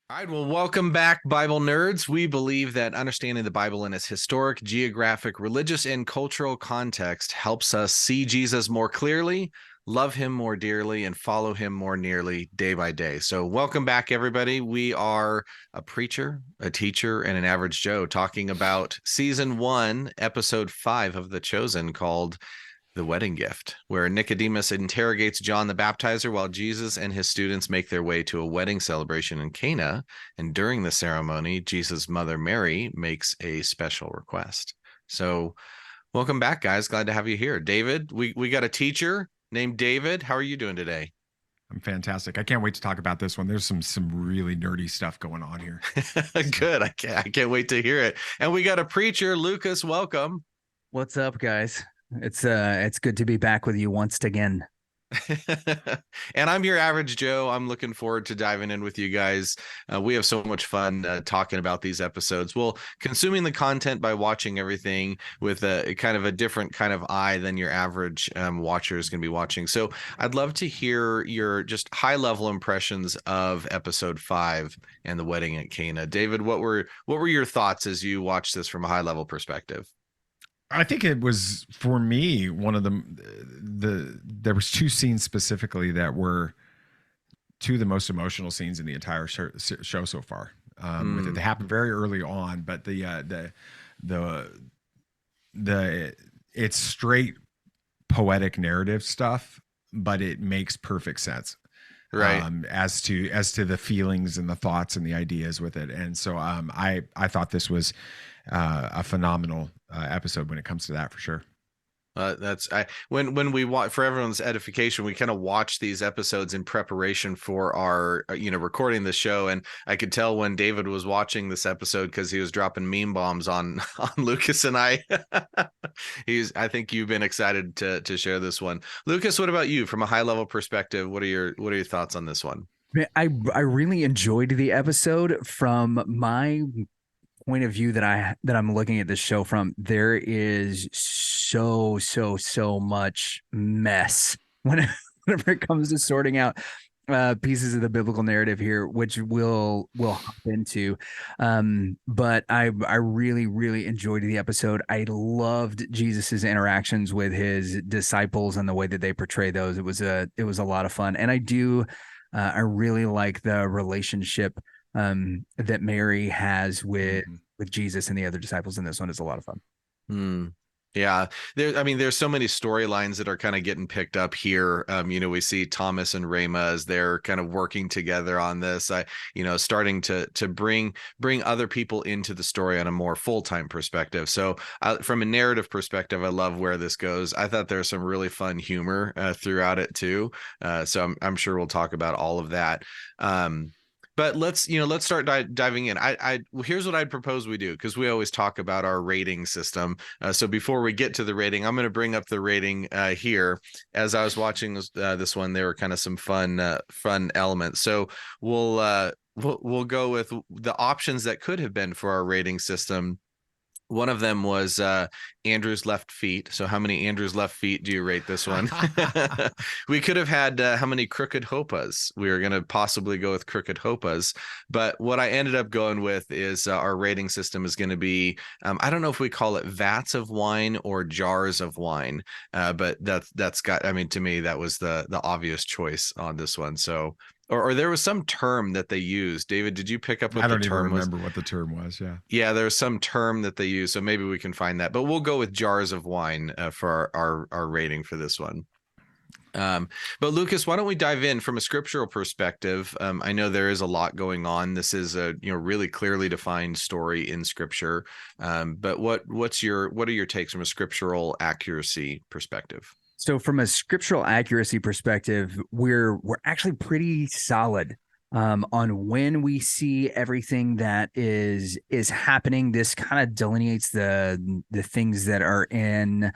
All right, well, welcome back, Bible nerds. We believe that understanding the Bible in its historic, geographic, religious, and cultural context helps us see Jesus more clearly, love him more dearly, and follow him more nearly day by day. So, welcome back, everybody. We are a preacher, a teacher, and an average Joe talking about season 1, episode 5 of The Chosen, called The Wedding Gift, where Nicodemus interrogates John the Baptizer while Jesus and his students make their way to a wedding celebration in Cana. And during the ceremony, Jesus' mother Mary makes a special request. So, welcome back, guys. Glad to have you here. David, we got a teacher named David. How are you doing today? I'm fantastic. I can't wait to talk about this one. There's some really nerdy stuff going on here. Good. I can't wait to hear it. And we got a preacher, Lucas. Welcome. What's up, guys? It's good to be back with you once again. And I'm your average Joe. I'm looking forward to diving in with you guys. We have so much fun talking about these episodes. Well, consuming the content by watching everything with a kind of a different kind of eye than your average watcher is going to be watching. So I'd love to hear your just high level impressions of episode 5 and the wedding at Cana. David, what were your thoughts as you watched this from a high level perspective? I think it was, for me, one of there was two scenes specifically that were two of the most emotional scenes in the entire show so far. With it, they happened very early on, but the it's straight poetic narrative stuff, but it makes perfect sense, Right. as to the feelings and the thoughts and the ideas with it. And so I thought this was a phenomenal episode when it comes to that, for sure. When we watch, for everyone's edification, we kind of watch these episodes in preparation for our recording the show, and I could tell when David was watching this episode because he was dropping meme bombs on Lucas and I. I think you've been excited to share this one. Lucas, what about you from a high level perspective? What are your thoughts on this one? I really enjoyed the episode. From my point of view that I'm looking at this show from, there is so much mess whenever it comes to sorting out pieces of the biblical narrative here, which we'll hop into. But I really enjoyed the episode. I loved Jesus's interactions with his disciples and the way that they portray those. It was a lot of fun, and I really like the relationship that Mary has with Jesus and the other disciples in this one. Is a lot of fun. Yeah, there's so many storylines that are kind of getting picked up here. We see Thomas and Rama as they're kind of working together on this. Starting to bring other people into the story on a more full-time perspective. So from a narrative perspective, I love where this goes. I thought there's some really fun humor throughout it too. So I'm sure we'll talk about all of that. But let's start diving in. Here's what I'd propose we do, because we always talk about our rating system. So before we get to the rating, I'm going to bring up the rating here. As I was watching this one, there were kind of some fun elements. So we'll go with the options that could have been for our rating system. One of them was Andrew's left feet. So how many Andrew's left feet do you rate this one? We could have had how many crooked hopas. We were going to possibly go with crooked hopas. But what I ended up going with is our rating system is going to be, I don't know if we call it vats of wine or jars of wine. But that's got, to me, that was the obvious choice on this one. So, or there was some term that they used. David, did you pick up what the term was? I don't even remember what the term was. Yeah, there was some term that they used, so maybe we can find that. But we'll go with jars of wine for our rating for this one. But Lucas, why don't we dive in from a scriptural perspective? I know there is a lot going on. This is a really clearly defined story in Scripture. But what are your takes from a scriptural accuracy perspective? So from a scriptural accuracy perspective, we're actually pretty solid on when we see everything that is happening. This kind of delineates the things that are in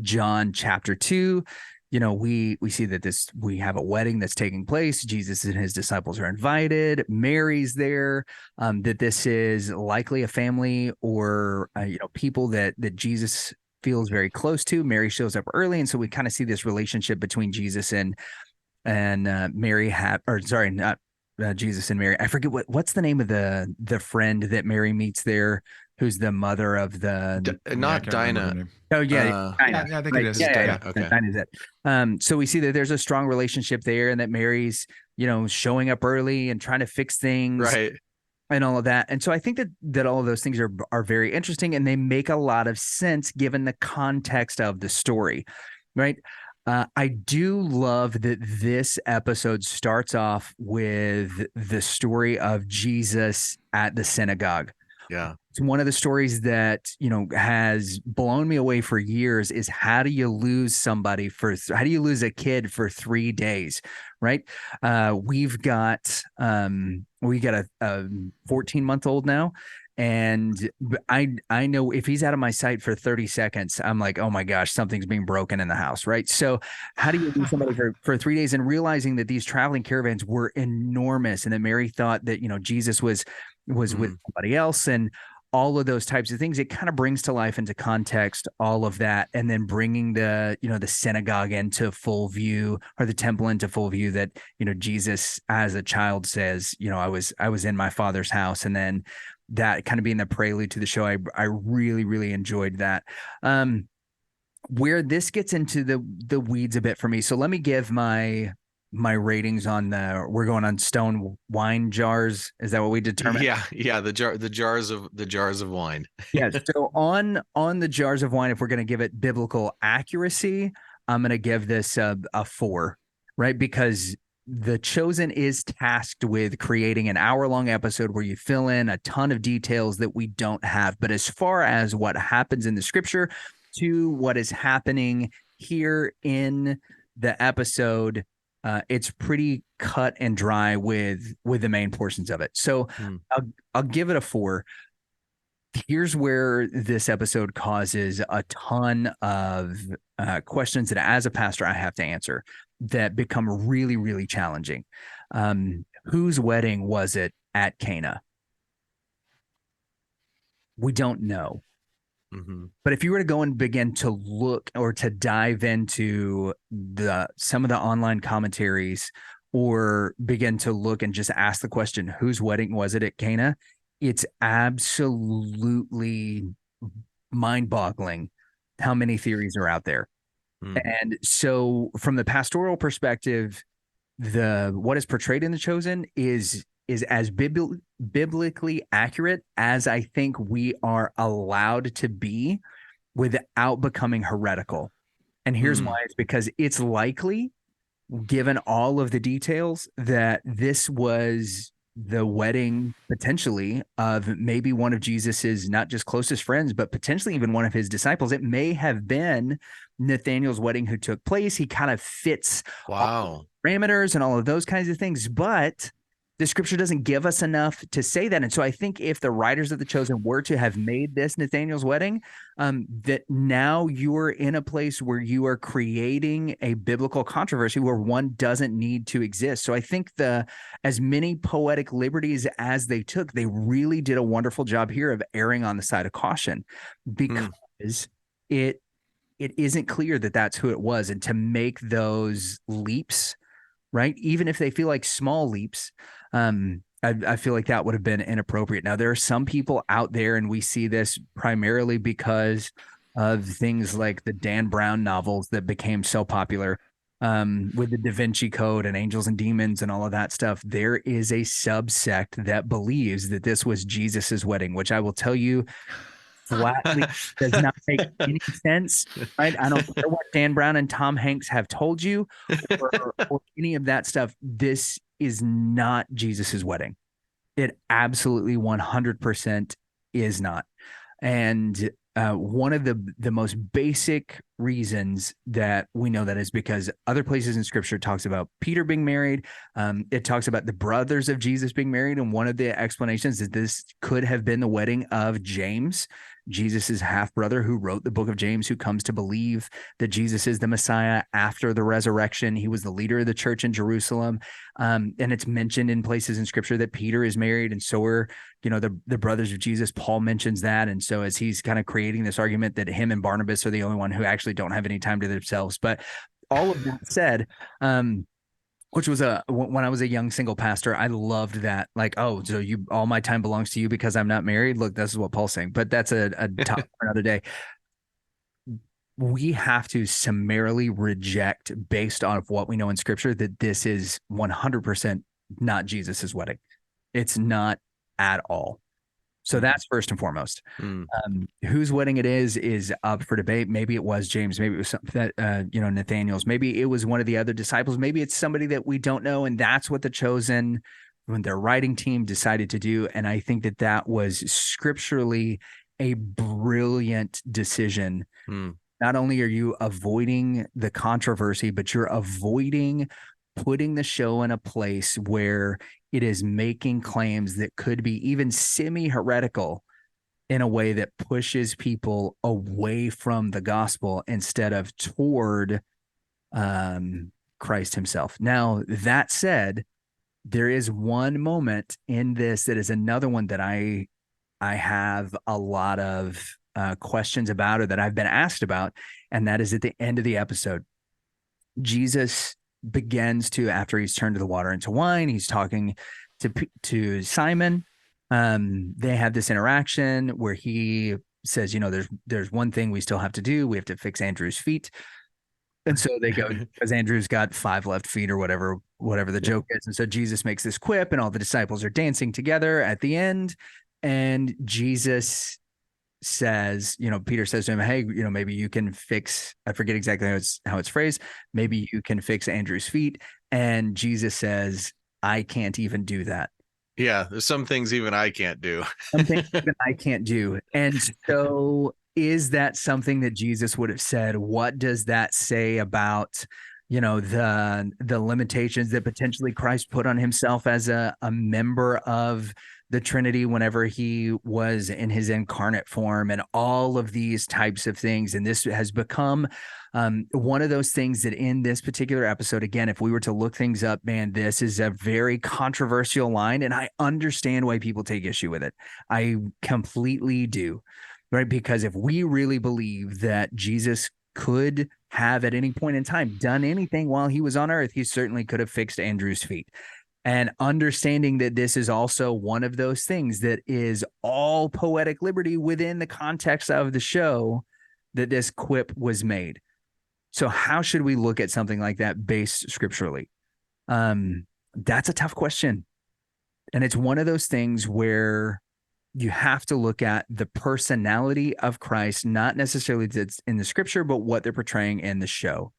John chapter 2. We see that we have a wedding that's taking place. Jesus and his disciples are invited. Mary's there. That this is likely a family or people that Jesus feels very close to. Mary shows up early, and so we kind of see this relationship between Jesus and Mary. Jesus and Mary. I forget what's the name of the friend that Mary meets there, who's the mother of the. Yeah, I Not can't remember her Dinah. name. Oh yeah, Yeah, Dinah. yeah, I think it Right. is. Is Yeah, Yeah. Dinah okay? Dinah's it. So we see that there's a strong relationship there, and that Mary's, showing up early and trying to fix things Right. and all of that. And so I think that all of those things are very interesting, and they make a lot of sense given the context of the story, right? I do love that this episode starts off with the story of Jesus at the synagogue. Yeah. It's one of the stories that, has blown me away for years is how do you lose how do you lose a kid for 3 days, right? We got a 14-month-old now. And I know if he's out of my sight for 30 seconds, I'm like, oh my gosh, something's being broken in the house, right? So how do you lose somebody for 3 days, and realizing that these traveling caravans were enormous, and that Mary thought that, Jesus was with somebody else, and all of those types of things, it kind of brings to life into context all of that, and then bringing the synagogue into full view, or the temple into full view, that Jesus as a child says, I was in my father's house, and then that kind of being the prelude to the show. I really really enjoyed that. Where this gets into the weeds a bit for me, so let me give my ratings on we're going on stone wine jars. Is that what we determined? Yeah. The jars of wine. Yeah. So on the jars of wine, if we're going to give it biblical accuracy, I'm going to give this a 4, right? Because The Chosen is tasked with creating an hour-long episode where you fill in a ton of details that we don't have. But as far as what happens in the scripture to what is happening here in the episode, it's pretty cut and dry with the main portions of it. So I'll give it a 4. Here's where this episode causes a ton of questions that, as a pastor, I have to answer, that become really, really challenging. Whose wedding was it at Cana? We don't know. Mm-hmm. But if you were to go and begin to look or to dive into some of the online commentaries, or begin to look and just ask the question, whose wedding was it at Cana? It's absolutely mind-boggling how many theories are out there. And so from the pastoral perspective, what is portrayed in The Chosen is as biblically accurate as I think we are allowed to be without becoming heretical. And here's why. It's because it's likely, given all of the details, that this was the wedding potentially of maybe one of Jesus's not just closest friends, but potentially even one of his disciples. It may have been Nathaniel's wedding who took place. He kind of fits all the parameters and all of those kinds of things, but the scripture doesn't give us enough to say that. And so I think if the writers of The Chosen were to have made this Nathaniel's wedding, that now you're in a place where you are creating a biblical controversy where one doesn't need to exist. So I think as many poetic liberties as they took, they really did a wonderful job here of erring on the side of caution, because it isn't clear that that's who it was. And to make those leaps, right, even if they feel like small leaps, I feel like that would have been inappropriate. Now, there are some people out there, and we see this primarily because of things like the Dan Brown novels that became so popular, with the Da Vinci Code and Angels and Demons and all of that stuff. There is a subsect that believes that this was Jesus's wedding, which I will tell you flatly does not make any sense, right? I don't care what Dan Brown and Tom Hanks have told you, or any of that stuff. This is not Jesus's wedding. It absolutely 100% is not. And one of the most basic reasons that we know that is because other places in scripture talks about Peter being married. It talks about the brothers of Jesus being married. And one of the explanations is this could have been the wedding of James, Jesus's half brother, who wrote the book of James, who comes to believe that Jesus is the Messiah after the resurrection. He was the leader of the church in Jerusalem. And it's mentioned in places in scripture that Peter is married, and so are, the brothers of Jesus. Paul mentions that. And so as he's kind of creating this argument that him and Barnabas are the only one who actually don't have any time to themselves. But all of that said, which was when I was a young single pastor, I loved that. Like, oh, so you all my time belongs to you because I'm not married. Look, this is what Paul's saying, but that's a topic for another day. We have to summarily reject, based on what we know in Scripture, that this is 100% not Jesus's wedding. It's not at all. So that's first and foremost. Whose wedding it is up for debate. Maybe it was James. Maybe it was that Nathaniel's. Maybe it was one of the other disciples. Maybe it's somebody that we don't know, and that's what the chosen, when their writing team decided to do. And I think that was scripturally a brilliant decision. Not only are you avoiding the controversy, but you're avoiding putting the show in a place where it is making claims that could be even semi-heretical in a way that pushes people away from the gospel instead of toward Christ himself. Now, that said, there is one moment in this that is another one that I have a lot of questions about, or that I've been asked about, and that is at the end of the episode. Jesus begins to, after he's turned the water into wine, he's talking to Simon. They have this interaction where he says, there's one thing we still have to do. We have to fix Andrew's feet. And so they go, because Andrew's got 5 left feet or whatever the joke is. And so Jesus makes this quip, and all the disciples are dancing together at the end. And Jesus says, Peter says to him, hey, maybe you can fix, I forget exactly how it's phrased. Maybe you can fix Andrew's feet. And Jesus says, I can't even do that. Yeah. There's some things even I can't do. Some things even I can't do. And so is that something that Jesus would have said? What does that say about, the limitations that potentially Christ put on himself as a member of the Trinity whenever he was in his incarnate form, and all of these types of things? And this has become one of those things that in this particular episode, again, if we were to look things up, man, this is a very controversial line, and I understand why people take issue with it. I completely do, right? Because if we really believe that Jesus could have at any point in time done anything while he was on earth, he certainly could have fixed Andrew's feet. And understanding that this is also one of those things that is all poetic liberty within the context of the show that this quip was made. So how should we look at something like that based scripturally? That's a tough question. And it's one of those things where you have to look at the personality of Christ, not necessarily that's in the scripture, but what they're portraying in the show.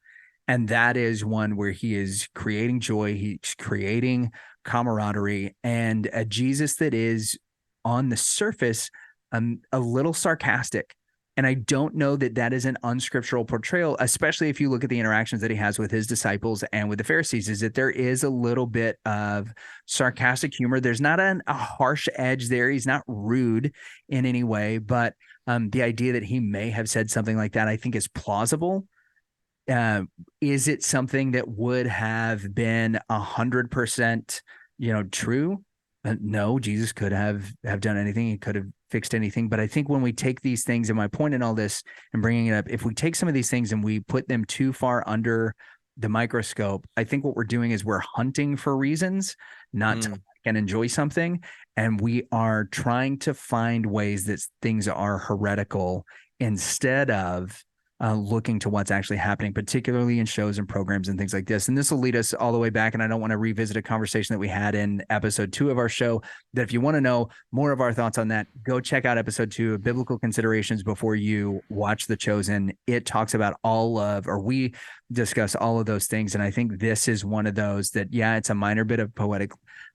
And that is one where he is creating joy, he's creating camaraderie, and a Jesus that is on the surface a little sarcastic. And I don't know that that is an unscriptural portrayal, especially if you look at the interactions that he has with his disciples and with the Pharisees, is that there is a little bit of sarcastic humor. There's not a harsh edge there. He's not rude in any way, but the idea that he may have said something like that, I think, is plausible. Is it something that would have been 100%, true? No, Jesus could have done anything. He could have fixed anything. But I think when we take these things, and my point in all this and bringing it up, if we take some of these things and we put them too far under the microscope, I think what we're doing is we're hunting for reasons not to like and enjoy something. And we are trying to find ways that things are heretical instead of looking to what's actually happening, particularly in shows and programs and things like this. And this will lead us all the way back. And I don't want to revisit a conversation that we had in episode 2 of our show, that if you want to know more of our thoughts on that, go check out episode 2 of Biblical Considerations before you watch The Chosen. It talks about we discuss all of those things. And I think this is one of those that, yeah, it's a minor bit of poetic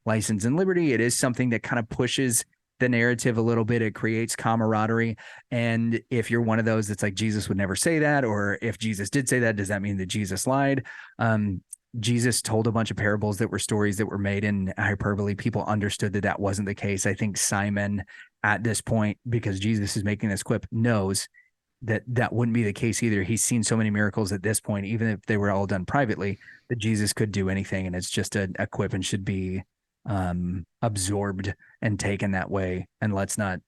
license and liberty. It is something that kind of pushes the narrative a little bit. It creates camaraderie. And if you're one of those that's like, Jesus would never say that, or if Jesus did say that, does that mean that Jesus lied? Jesus told a bunch of parables that were stories that were made in hyperbole. People understood that that wasn't the case. I think Simon at this point, because Jesus is making this quip, knows that that wouldn't be the case either. He's seen so many miracles at this point, even if they were all done privately, that Jesus could do anything. And it's just a quip and should be absorbed and taken that way. And let's not,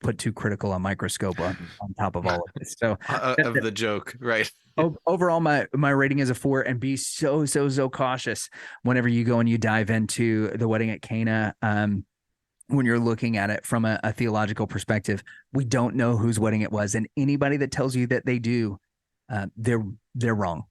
put too critical a microscope on top of all of this. So of the joke, right? overall, my rating is a 4. And be so cautious whenever you go and you dive into the wedding at Cana. When you're looking at it from a theological perspective, we don't know whose wedding it was, and anybody that tells you that they do, they're wrong.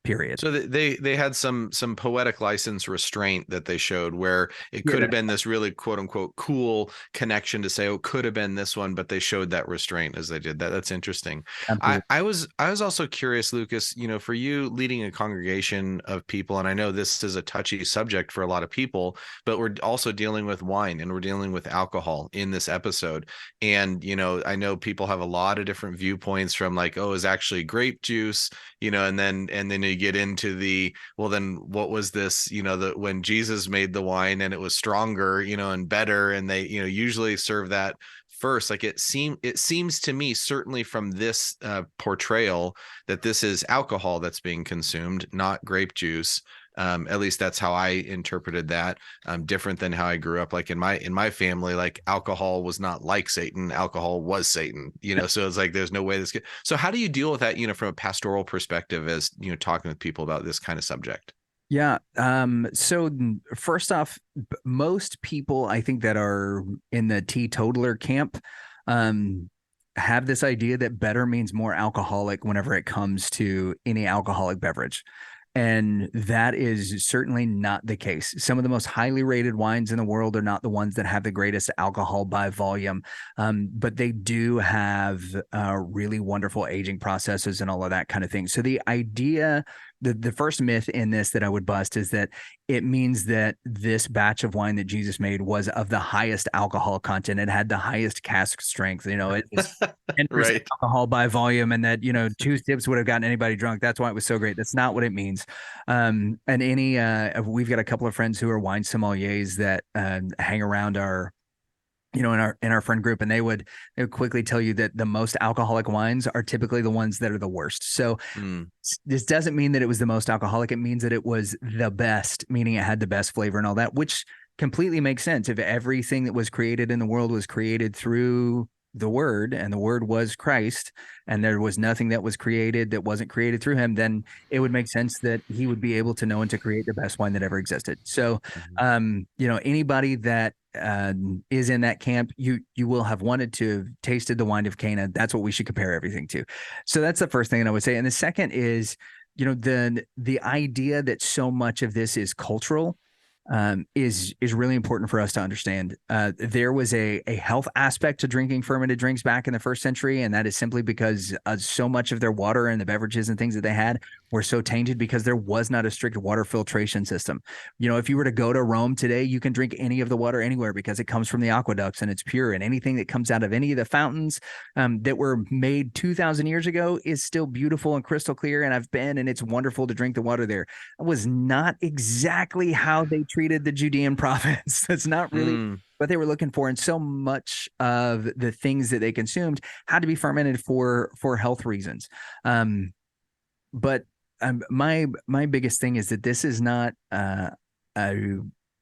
Period. So they had some poetic license restraint that they showed, where it could have been this really quote unquote cool connection to say, oh, could have been this one, but they showed that restraint as they did that. That's interesting. I was also curious, Lucas, you know, for you leading a congregation of people, and I know this is a touchy subject for a lot of people, but we're also dealing with wine and we're dealing with alcohol in this episode. And, you know, I know people have a lot of different viewpoints from like, oh, it's actually grape juice, you know, and then you get into the, well, then what was this, you know, when Jesus made the wine and it was stronger, you know, and better, and they, you know, usually serve that first. Like it seems to me, certainly from this portrayal, that this is alcohol that's being consumed, not grape juice. At least that's how I interpreted that. Different than how I grew up. Like in my family, like alcohol was not like Satan. Alcohol was Satan, you know? So it's like, there's no way this could. So how do you deal with that, you know, from a pastoral perspective, as, you know, talking with people about this kind of subject? Yeah. So first off, most people I think that are in the teetotaler camp, have this idea that better means more alcoholic whenever it comes to any alcoholic beverage. And that is certainly not the case. Some of the most highly rated wines in the world are not the ones that have the greatest alcohol by volume, but they do have really wonderful aging processes and all of that kind of thing. So the idea, the first myth in this that I would bust is that it means that this batch of wine that Jesus made was of the highest alcohol content. It had the highest cask strength. You know, it was 10% Right. alcohol by volume, and that, you know, 2 sips would have gotten anybody drunk. That's why it was so great. That's not what it means. And we've got a couple of friends who are wine sommeliers that hang around our, you know, in our friend group, and they would quickly tell you that the most alcoholic wines are typically the ones that are the worst. So this doesn't mean that it was the most alcoholic. It means that it was the best, meaning it had the best flavor and all that, which completely makes sense. If everything that was created in the world was created through the Word, and the Word was Christ, and there was nothing that was created that wasn't created through him, then it would make sense that he would be able to know and to create the best wine that ever existed. So, you know, anybody that is in that camp, you will have wanted to have tasted the wine of Cana. That's what we should compare everything to. So that's the first thing that I would say. And the second is, you know, the idea that so much of this is cultural is really important for us to understand. There was a health aspect to drinking fermented drinks back in the 1st century, and that is simply because so much of their water and the beverages and things that they had were so tainted because there was not a strict water filtration system. You know, if you were to go to Rome today, you can drink any of the water anywhere because it comes from the aqueducts and it's pure, and anything that comes out of any of the fountains that were made 2,000 years ago is still beautiful and crystal clear. And I've been, and it's wonderful to drink the water there. It was not exactly how they treated the Judean province. That's not really what they were looking for. And so much of the things that they consumed had to be fermented for health reasons. But my biggest thing is that this is not a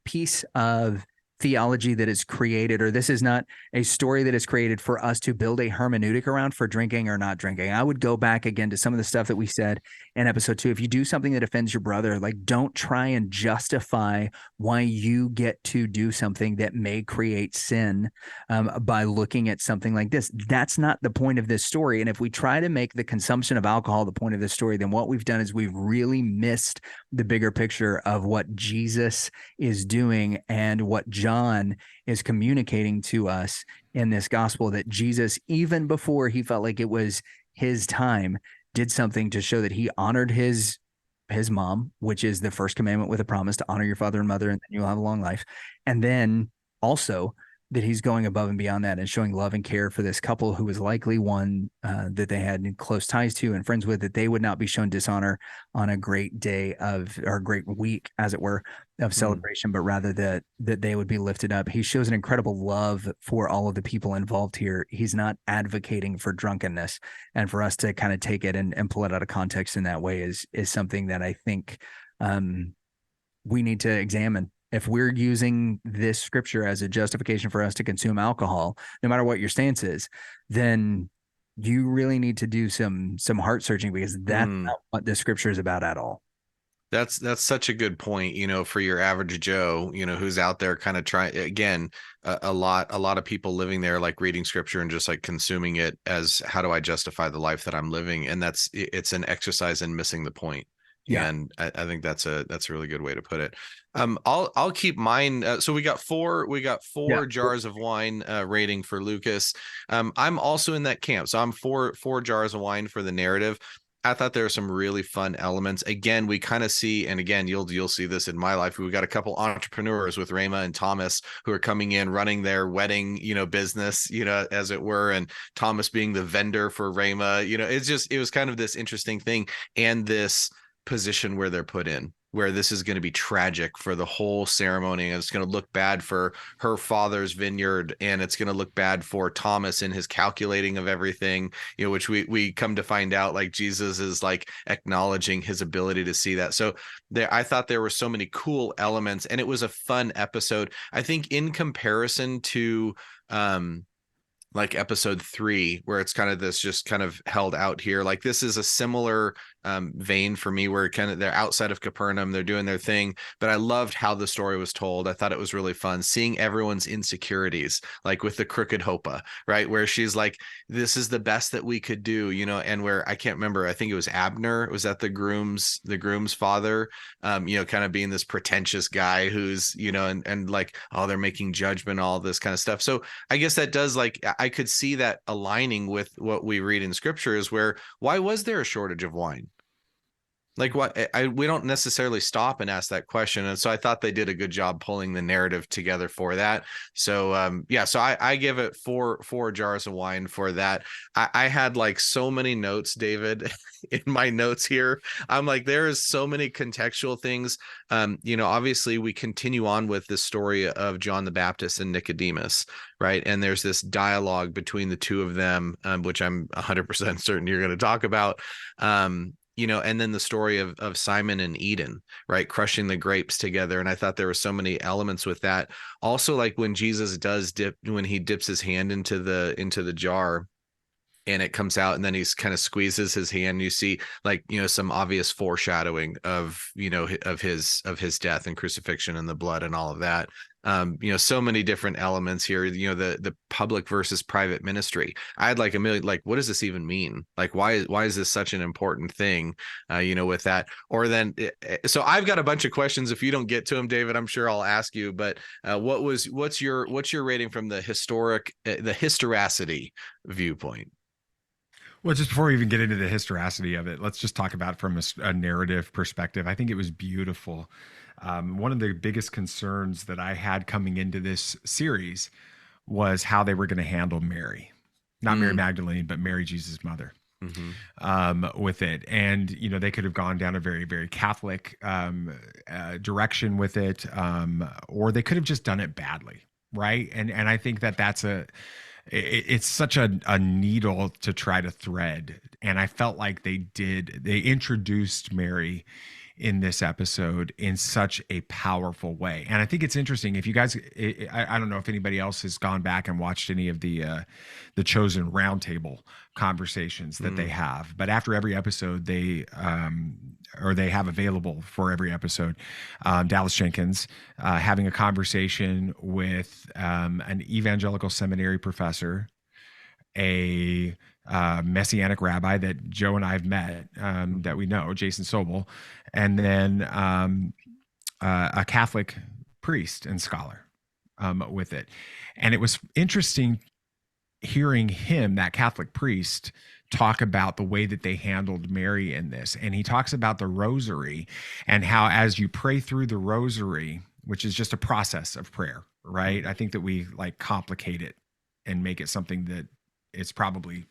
piece of theology that is created, or this is not a story that is created for us to build a hermeneutic around for drinking or not drinking. I would go back again to some of the stuff that we said in episode 2. If you do something that offends your brother, like, don't try and justify why you get to do something that may create sin by looking at something like this. That's not the point of this story. And if we try to make the consumption of alcohol the point of this story, then what we've done is we've really missed the bigger picture of what Jesus is doing and what John is communicating to us in this gospel, that Jesus, even before he felt like it was his time, did something to show that he honored his mom, which is the first commandment with a promise to honor your father and mother, and then you'll have a long life. And then also that he's going above and beyond that and showing love and care for this couple who was likely one that they had close ties to and friends with, that they would not be shown dishonor on a great day of, or a great week, as it were, of celebration, but rather that they would be lifted up. He shows an incredible love for all of the people involved here. He's not advocating for drunkenness, and for us to kind of take it and pull it out of context in that way is something that I think we need to examine if we're using this scripture as a justification for us to consume alcohol, no matter what your stance is, then you really need to do some heart searching, because that's not what the scripture is about at all. That's such a good point, for your average Joe, who's out there kind of trying, again, a lot of people living there, like reading scripture and just like consuming it as, how do I justify the life that I'm living? And it's an exercise in missing the point. Yeah. And I think that's a really good way to put it. I'll keep mine. So we got four Yeah. jars of wine rating for Lucas. I'm also in that camp. So I'm four jars of wine for the narrative. I thought there were some really fun elements. Again, we kind of see, and again, you'll see this in my life. We got a couple entrepreneurs with Rama and Thomas who are coming in, running their wedding, business, as it were, and Thomas being the vendor for Rama. It was kind of this interesting thing, and this position where they're put in, where this is going to be tragic for the whole ceremony, and it's going to look bad for her father's vineyard, and it's going to look bad for Thomas in his calculating of everything, which we come to find out, like, Jesus is like acknowledging his ability to see that. So I thought there were so many cool elements, and it was a fun episode. I think in comparison to like episode 3, where it's kind of this just kind of held out here, like this is a similar vein for me, where kind of they're outside of Capernaum, they're doing their thing, but I loved how the story was told. I thought it was really fun seeing everyone's insecurities, like with the crooked Hopa, right, where she's like, this is the best that we could do, and where I can't remember, I think it was Abner, was that the groom's father, kind of being this pretentious guy who's, and like, oh, they're making judgment, all this kind of stuff. So I guess that does, like, I could see that aligning with what we read in scripture, is where, why was there a shortage of wine? Like, what we don't necessarily stop and ask that question. And so I thought they did a good job pulling the narrative together for that. So so I give it four jars of wine for that. I had like so many notes, David, in my notes here. I'm like, there is so many contextual things. Obviously we continue on with the story of John the Baptist and Nicodemus, right? And there's this dialogue between the two of them, which I'm 100% certain you're going to talk about. And then the story of Simon and Eden, right, crushing the grapes together. And I thought there were so many elements with that. Also, like when Jesus when he dips his hand into the jar, and it comes out, and then he's kind of squeezes his hand, you see, like, some obvious foreshadowing of, of his death and crucifixion and the blood and all of that. So many different elements here, the public versus private ministry. I had like a million, like, what does this even mean? Like, why is this such an important thing, with that? Or then, so I've got a bunch of questions. If you don't get to them, David, I'm sure I'll ask you, but what's your rating from the historicity viewpoint? Well, just before we even get into the historicity of it, let's just talk about it from a narrative perspective. I think it was beautiful. One of the biggest concerns that I had coming into this series was how they were going to handle Mary, not Mary Magdalene, but Mary, Jesus' mother. With it. And, they could have gone down a very, very Catholic direction with it, or they could have just done it badly, right? And I think it's such a needle to try to thread. And I felt like they introduced Mary in this episode in such a powerful way. And I think it's interesting, if you guys, I don't know if anybody else has gone back and watched any of the Chosen roundtable conversations that they have, but after every episode, they have available for every episode, Dallas Jenkins having a conversation with an evangelical seminary professor, a messianic rabbi that Joe and I have met, that we know, Jason Sobel, and then a Catholic priest and scholar with it. And it was interesting hearing him, that Catholic priest, talk about the way that they handled Mary in this. And he talks about the rosary and how, as you pray through the rosary, which is just a process of prayer, right? I think that we like complicate it and make it something that it's probably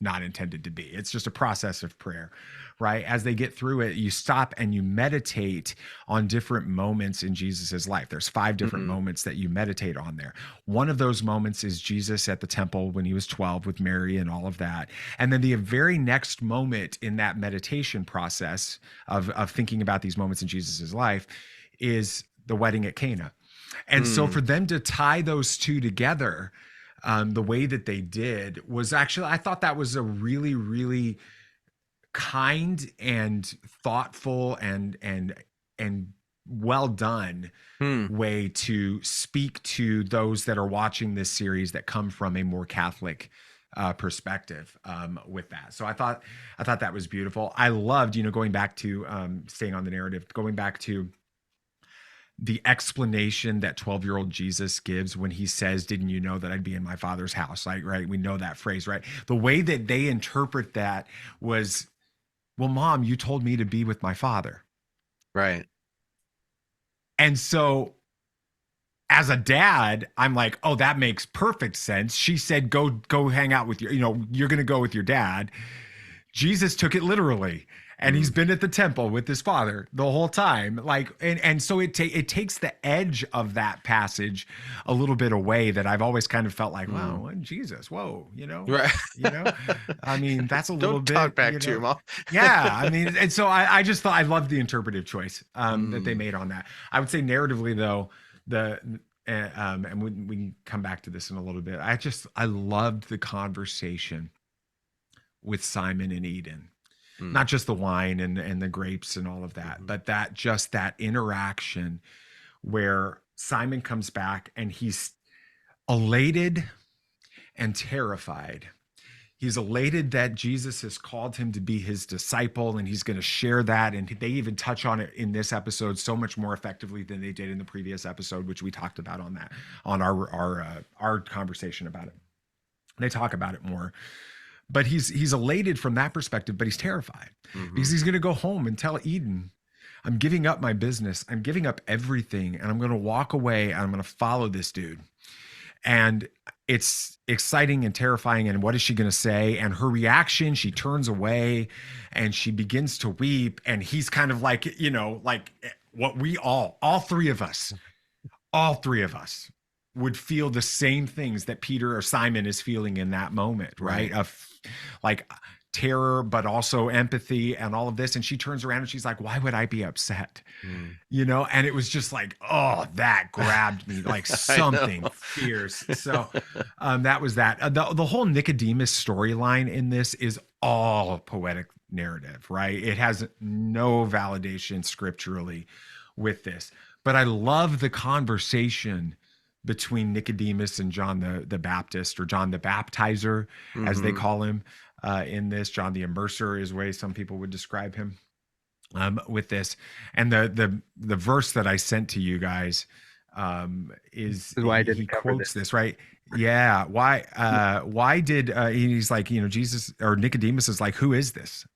not intended to be. It's just a process of prayer, right? As they get through it, you stop and you meditate on different moments in Jesus's life. There's 5 different moments that you meditate on there. One of those moments is Jesus at the temple when he was 12 with Mary and all of that. And then the very next moment in that meditation process of thinking about these moments in Jesus's life is the wedding at Cana. And so for them to tie those two together, the way that they did was actually, I thought that was a really, really kind and thoughtful and well done way to speak to those that are watching this series that come from a more Catholic perspective with that. So I thought that was beautiful. I loved, going back to staying on the narrative, going back to the explanation that 12-year-old Jesus gives when he says, "Didn't you know that I'd be in my Father's house?" Like, right? We know that phrase, right? The way that they interpret that was, "Well, Mom, you told me to be with my Father." Right. And so as a dad, I'm like, "Oh, that makes perfect sense." She said, go hang out with you're going to go with your dad. Jesus took it literally. And he's been at the temple with his father the whole time. Like, and so it takes the edge of that passage a little bit away, that I've always kind of felt like, wow, Jesus, whoa, Right. I mean, that's a little Don't bit, talk back to your mom. Yeah. I mean, and so I just thought, I loved the interpretive choice that they made on that. I would say narratively though, and we can come back to this in a little bit. I loved the conversation with Simon and Eden. Not just the wine and the grapes and all of that, but that interaction where Simon comes back and he's elated and terrified. He's elated that Jesus has called him to be his disciple, and he's going to share that. And they even touch on it in this episode so much more effectively than they did in the previous episode, which we talked about on our conversation about it. They talk about it more. But he's elated from that perspective, but he's terrified because he's going to go home and tell Eden, "I'm giving up my business. I'm giving up everything, and I'm going to walk away, and I'm going to follow this dude." And it's exciting and terrifying. And what is she going to say? And her reaction, she turns away and she begins to weep. And he's kind of like, like what we all three of us would feel the same things that Peter or Simon is feeling in that moment, right? Of like terror, but also empathy and all of this. And she turns around and she's like, "Why would I be upset?" And it was just like, oh, that grabbed me like something fierce. So that was that. The whole Nicodemus storyline in this is all poetic narrative, right? It has no validation scripturally with this. But I love the conversation between Nicodemus and John the Baptist, or John the Baptizer, as they call him in this. John the Immerser is the way some people would describe him with this. And the verse that I sent to you guys is why he quotes this, right? Yeah. Why did he's like, Jesus, or Nicodemus is like, "Who is this?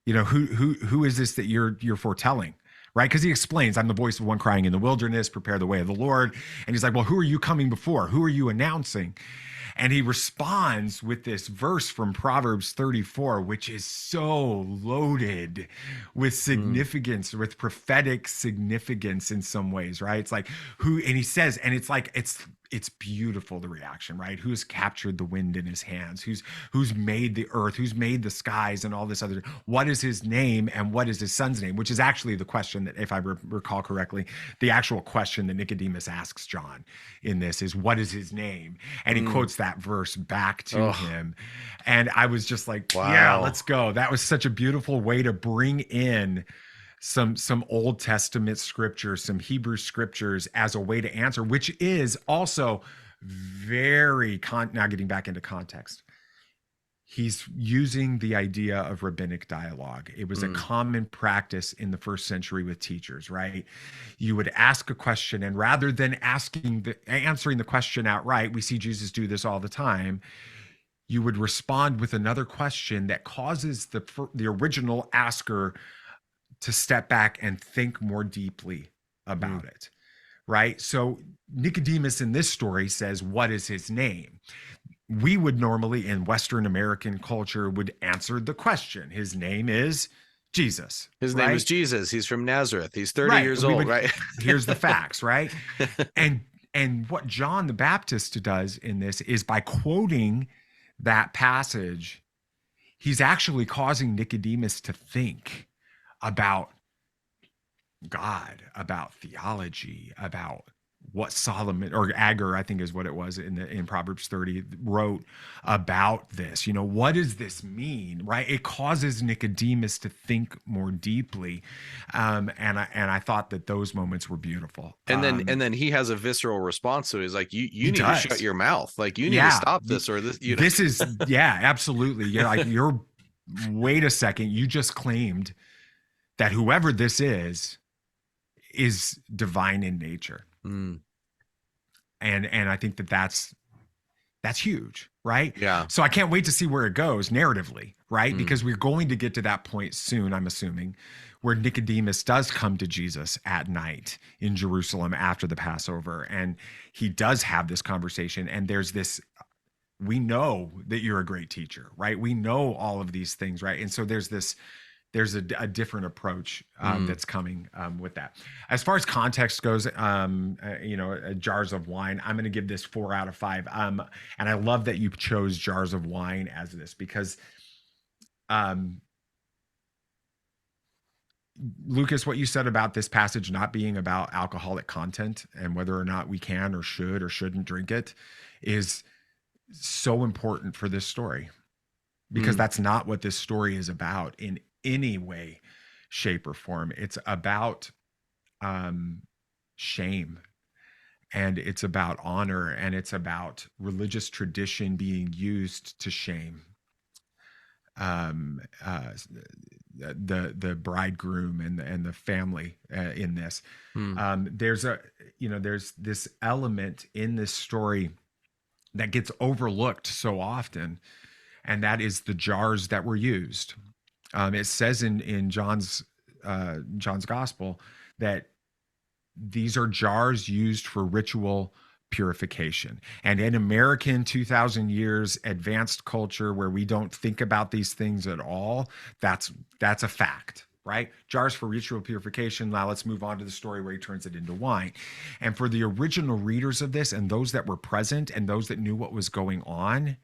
Who is this that you're foretelling?" Right? Because he explains, "I'm the voice of one crying in the wilderness, prepare the way of the Lord." And he's like, "Well, who are you coming before? Who are you announcing?" And he responds with this verse from Proverbs 34, which is so loaded with significance, with prophetic significance in some ways, right? It's like, and he says, and it's like, it's beautiful, the reaction, right? Who's captured the wind in his hands? Who's made the earth? Who's made the skies and all this other? What is his name and what is his son's name? Which is actually the question that, if I recall correctly, the actual question that Nicodemus asks John in this is, "What is his name?" And he quotes that verse back to him. And I was just like, wow. Yeah, let's go. That was such a beautiful way to bring in some Old Testament scriptures, some Hebrew scriptures as a way to answer, which is also very, now getting back into context, he's using the idea of rabbinic dialogue. It was a common practice in the first century with teachers, right? You would ask a question, and rather than answering the question outright, we see Jesus do this all the time, you would respond with another question that causes the original asker to step back and think more deeply about it, right? So Nicodemus in this story says, "What is his name?" We would normally, in Western American culture, would answer the question. His name is Jesus. His name is Jesus. He's from Nazareth. He's 30 years old, right? Here's the facts, right? And what John the Baptist does in this is, by quoting that passage, he's actually causing Nicodemus to think about God, about theology, about what Solomon or Agur, I think is what it was in Proverbs 30, wrote about this. You know, what does this mean, right? It causes Nicodemus to think more deeply, and I thought that those moments were beautiful. And then he has a visceral response to it. He's like, you He need to shut does, your mouth. Like, you need to yeah. stop this, or this, This is, yeah, absolutely. You're like, wait a second, you just claimed that whoever this is divine in nature. Mm, And I think that that's huge, right? yeah. So I can't wait to see where it goes narratively, right? Mm. Because we're going to get to that point soon, I'm assuming, where Nicodemus does come to Jesus at night in Jerusalem after the Passover, and he does have this conversation, and there's this, we know that you're a great teacher, right? We know all of these things, right? And so there's a different approach that's coming with that. As far as context goes, jars of wine, I'm going to give this 4 out of 5. And I love that you chose jars of wine as this, because Lucas, what you said about this passage not being about alcoholic content and whether or not we can or should or shouldn't drink it is so important for this story, because that's not what this story is about in any way, shape, or form. It's about shame, and it's about honor, and it's about religious tradition being used to shame the bridegroom and the family in this. There's this element in this story that gets overlooked so often, and that is the jars that were used. It says in John's gospel that these are jars used for ritual purification. And in American 2000 years advanced culture where we don't think about these things at all, that's a fact, right? Jars for ritual purification. Now let's move on to the story where he turns it into wine. And for the original readers of this and those that were present and those that knew what was going on,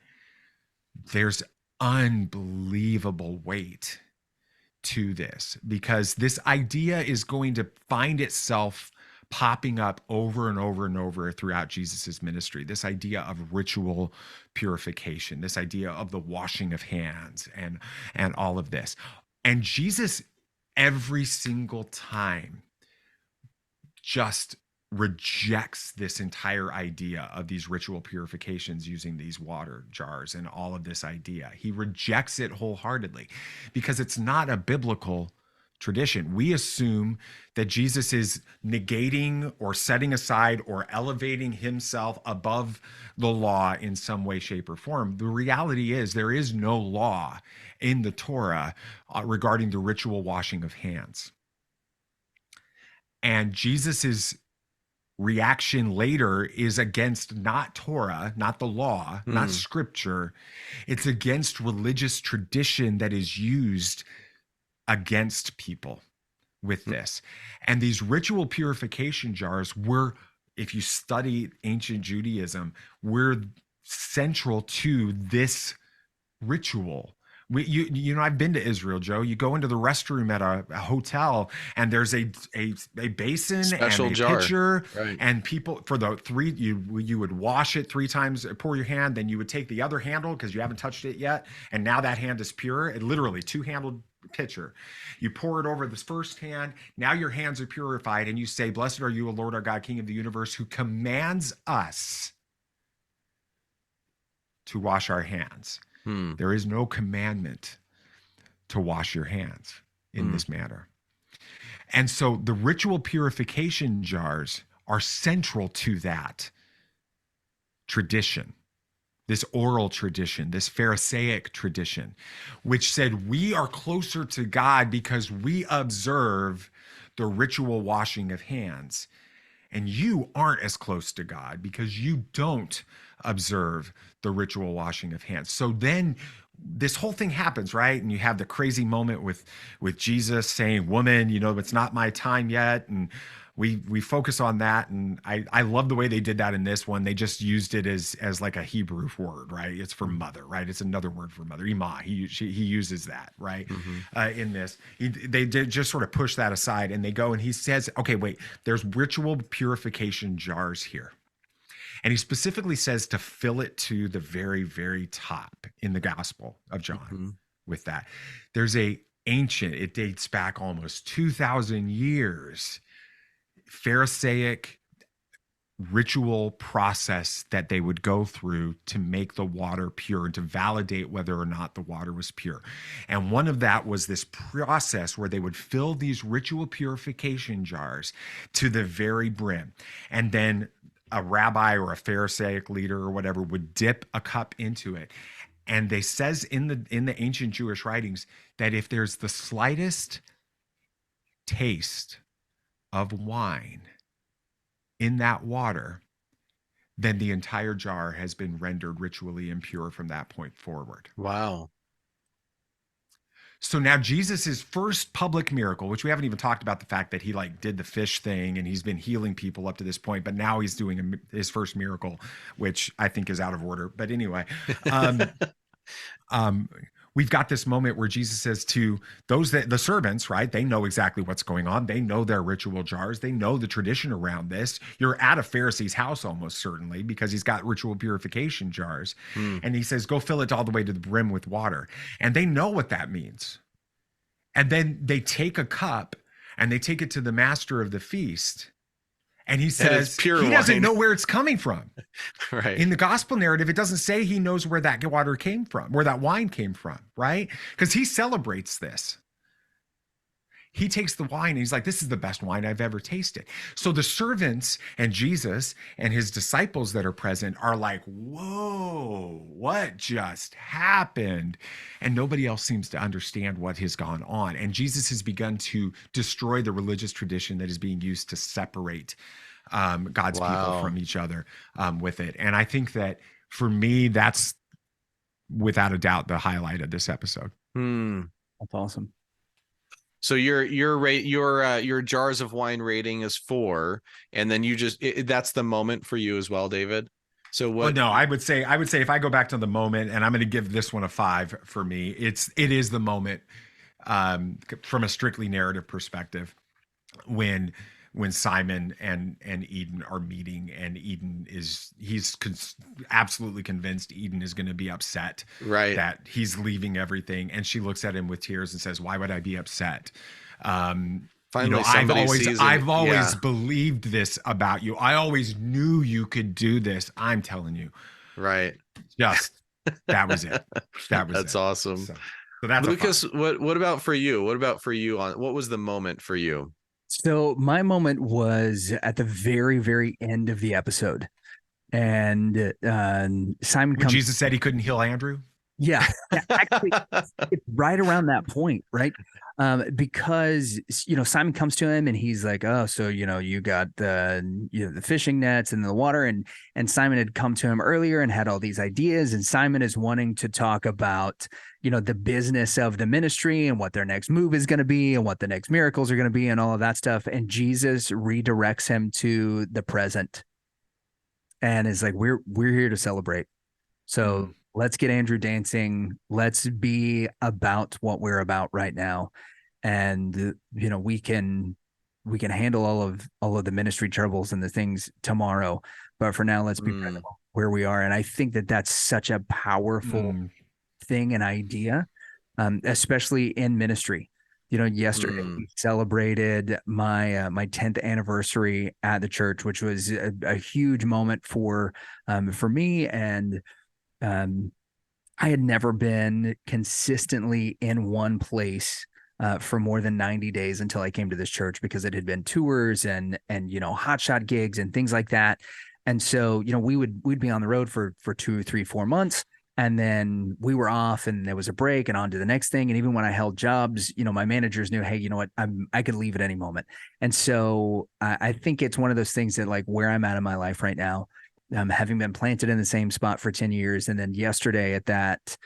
there's unbelievable weight to this, because this idea is going to find itself popping up over and over and over throughout Jesus's ministry. This idea of ritual purification, this idea of the washing of hands, and all of this. And Jesus, every single time, just rejects this entire idea of these ritual purifications using these water jars and all of this idea. He rejects it wholeheartedly because it's not a biblical tradition. We assume that Jesus is negating or setting aside or elevating himself above the law in some way, shape, or form. The reality is there is no law in the Torah regarding the ritual washing of hands. And Jesus's reaction later is against not Torah, not the law, not scripture. It's against religious tradition that is used against people with this. And these ritual purification jars were, if you study ancient Judaism, were central to this ritual. I've been to Israel, Joe. You go into the restroom at a hotel, and there's a basin Special and a jar. pitcher, Right. and people for the three you would wash it 3 times, pour your hand, then you would take the other handle because you haven't touched it yet, and now that hand is pure. It literally 2-handled pitcher. You pour it over this first hand. Now your hands are purified, and you say, "Blessed are you, O Lord our God, King of the universe, who commands us to wash our hands." There is no commandment to wash your hands in this manner. And so the ritual purification jars are central to that tradition, this oral tradition, this Pharisaic tradition, which said we are closer to God because we observe the ritual washing of hands. And you aren't as close to God because you don't observe the ritual washing of hands. So then this whole thing happens, right? And you have the crazy moment with Jesus saying, "Woman, it's not my time yet." And we focus on that, and I love the way they did that in this one. They just used it as like a Hebrew word, right? It's for mother, right? It's another word for mother, Ima. He uses that, right? In this, they did just sort of push that aside, and they go and he says, okay, wait, there's ritual purification jars here. And he specifically says to fill it to the very, very top in the Gospel of John with that. There's a ancient, it dates back almost 2,000 years, Pharisaic ritual process that they would go through to make the water pure and to validate whether or not the water was pure. And one of that was this process where they would fill these ritual purification jars to the very brim. And then a rabbi or a Pharisaic leader or whatever would dip a cup into it. And they says in the ancient Jewish writings that if there's the slightest taste of wine in that water, then the entire jar has been rendered ritually impure from that point forward. Wow. So now Jesus's first public miracle, which we haven't even talked about the fact that he like did the fish thing and he's been healing people up to this point, but now he's doing his first miracle, which I think is out of order. But anyway, we've got this moment where Jesus says to those that the servants, right? They know exactly what's going on. They know their ritual jars. They know the tradition around this. You're at a Pharisee's house almost certainly because he's got ritual purification jars. And he says, go fill it all the way to the brim with water. And they know what that means. And then they take a cup and they take it to the master of the feast. And he says he doesn't know where it's coming from. Right. In the gospel narrative, it doesn't say he knows where that water came from, where that wine came from, right? Because he celebrates this. He takes the wine and he's like, this is the best wine I've ever tasted. So the servants and Jesus and his disciples that are present are like, whoa, what just happened? And nobody else seems to understand what has gone on. And Jesus has begun to destroy the religious tradition that is being used to separate God's people from each other with it. And I think that for me, that's without a doubt the highlight of this episode. That's awesome. So your jars of wine rating is 4, and then you just that's the moment for you as well, David. So what? Well, no, I would say if I go back to the moment, and I'm going to give this one a 5 for me. It is the moment from a strictly narrative perspective when Simon and Eden are meeting, and he's absolutely convinced Eden is going to be upset, right, that he's leaving everything, and she looks at him with tears and says, "Why would I be upset?" Finally, I've always believed this about you. I always knew you could do this. I'm telling you, right? Just that was it. That's awesome. So that's Lucas. What about for you? What was the moment for you? So my moment was at the very, very end of the episode, and Simon comes. Jesus said he couldn't heal Andrew. Yeah, actually, it's right around that point, right? Because Simon comes to him and he's like, "Oh, so you got the fishing nets and the water," and Simon had come to him earlier and had all these ideas, and Simon is wanting to talk about the business of the ministry and what their next move is going to be and what the next miracles are going to be and all of that stuff, and Jesus redirects him to the present and is like, "We're here to celebrate, so." Let's get Andrew dancing. Let's be about what we're about right now. And, we can handle all of the ministry troubles and the things tomorrow. But for now, let's be present where we are. And I think that that's such a powerful thing and idea, especially in ministry. Yesterday we celebrated my 10th anniversary at the church, which was a huge moment for me. And I had never been consistently in one place for more than 90 days until I came to this church, because it had been tours and hotshot gigs and things like that. And so, we'd be on the road for 2, 3, 4 months, and then we were off and there was a break and on to the next thing. And even when I held jobs, my managers knew, hey, you know what, I could leave at any moment. And so I think it's one of those things that, like, where I'm at in my life right now, having been planted in the same spot for 10 years. And then yesterday at that,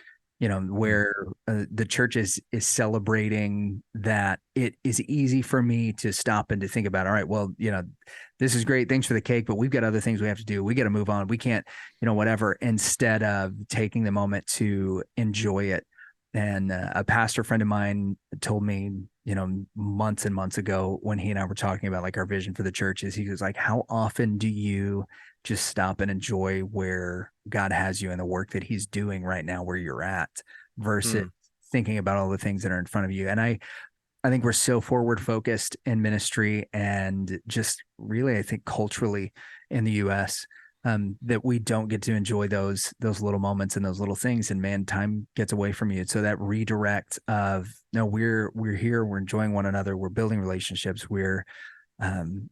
where the church is celebrating that it is easy for me to stop and to think about, all right, well, this is great. Thanks for the cake, but we've got other things we have to do. We got to move on. We can't, whatever, instead of taking the moment to enjoy it. And a pastor friend of mine told me, months and months ago when he and I were talking about like our vision for the church is he was like, how often do you just stop and enjoy where God has you and the work that he's doing right now where you're at versus thinking about all the things that are in front of you. And I think we're so forward focused in ministry and just really, I think culturally in the US that we don't get to enjoy those little moments and those little things. And man, time gets away from you. So that redirect of, no, we're here, we're enjoying one another, we're building relationships, we're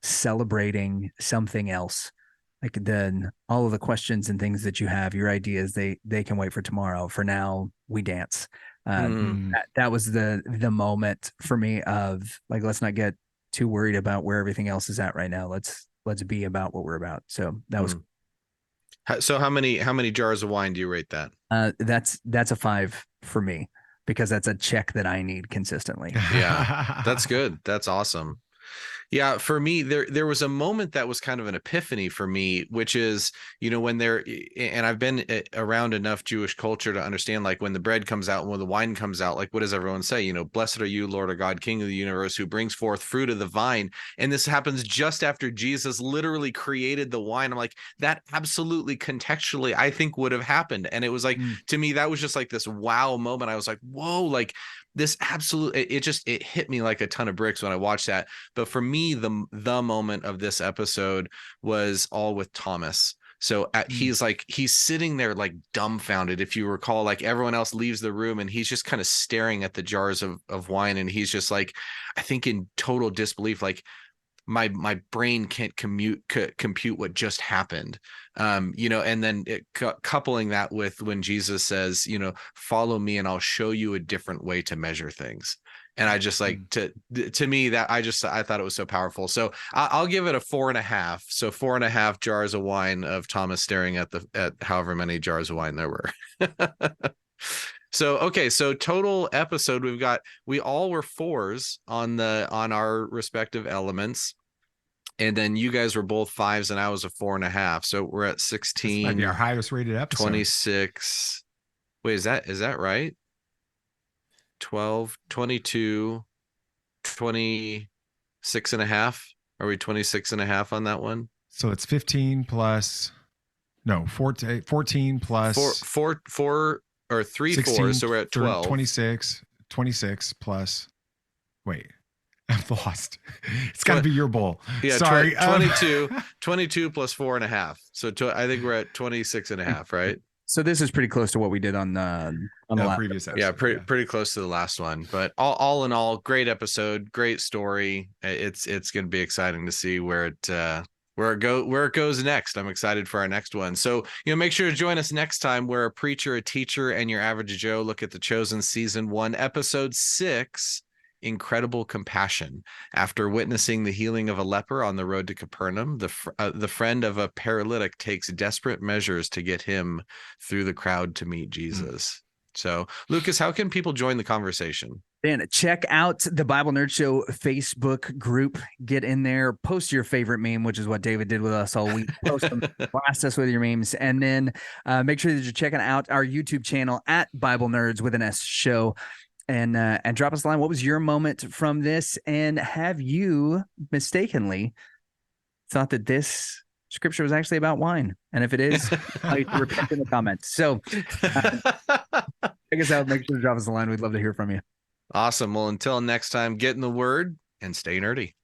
celebrating something else. Like then all of the questions and things that you have, your ideas, they can wait for tomorrow. For now, we dance. That was the moment for me of like, let's not get too worried about where everything else is at right now. Let's be about what we're about. So that was. So how many jars of wine do you rate that? That's a 5 for me because that's a check that I need consistently. Yeah, that's good. That's awesome. Yeah, for me, there was a moment that was kind of an epiphany for me, which is, when and I've been around enough Jewish culture to understand, like when the bread comes out and when the wine comes out, like what does everyone say? Blessed are you, Lord our God, King of the universe, who brings forth fruit of the vine. And this happens just after Jesus literally created the wine. I'm like, that absolutely contextually, I think would have happened. And it was like, to me, that was just like this wow moment. I was like, whoa, like this absolutely, it hit me like a ton of bricks when I watched that. But for me, the moment of this episode was all with Thomas. So he's sitting there like dumbfounded. If you recall, like everyone else leaves the room and he's just kind of staring at the jars of wine. And he's just like, I think in total disbelief, like my brain can't compute what just happened. And then coupling that with when Jesus says, follow me and I'll show you a different way to measure things. And I just like to me that I thought it was so powerful. So I'll give it a 4.5. So 4.5 jars of wine of Thomas staring at however many jars of wine there were. So, okay. So total episode, we all were 4s on our respective elements. And then you guys were both 5s and I was a 4.5. So we're at 16. This might be our highest rated episode. 26. Wait, is that right? 12, 22, 26 and a half. Are we 26 and a half on that one? So it's 15 plus, no, 14 plus four or 3 16, 4s. So we're at 12. 26 plus, wait, I'm lost. It's got to be your bowl. Yeah, sorry. 22 plus 4.5. So I think we're at 26 and a half, right? So this is pretty close to what we did on the previous episode. Yeah, pretty close to the last one. But all in all, great episode, great story. It's going to be exciting to see where it goes next. I'm excited for our next one. So, make sure to join us next time where a preacher, a teacher, and your average Joe look at The Chosen season 1, episode 6. Incredible compassion. After witnessing the healing of a leper on the road to Capernaum, the friend of a paralytic takes desperate measures to get him through the crowd to meet Jesus. So, Lucas, how can people join the conversation? Dan, check out the Bible Nerd Show Facebook group. Get in there, post your favorite meme, which is what David did with us all week. Post them, blast us with your memes, and then make sure that you're checking out our YouTube channel at Bible Nerds with an S Show. And drop us a line. What was your moment from this? And have you mistakenly thought that this scripture was actually about wine? And if it is, I repent in the comments. So check us out. Make sure to drop us a line. We'd love to hear from you. Awesome. Well, until next time, get in the word and stay nerdy.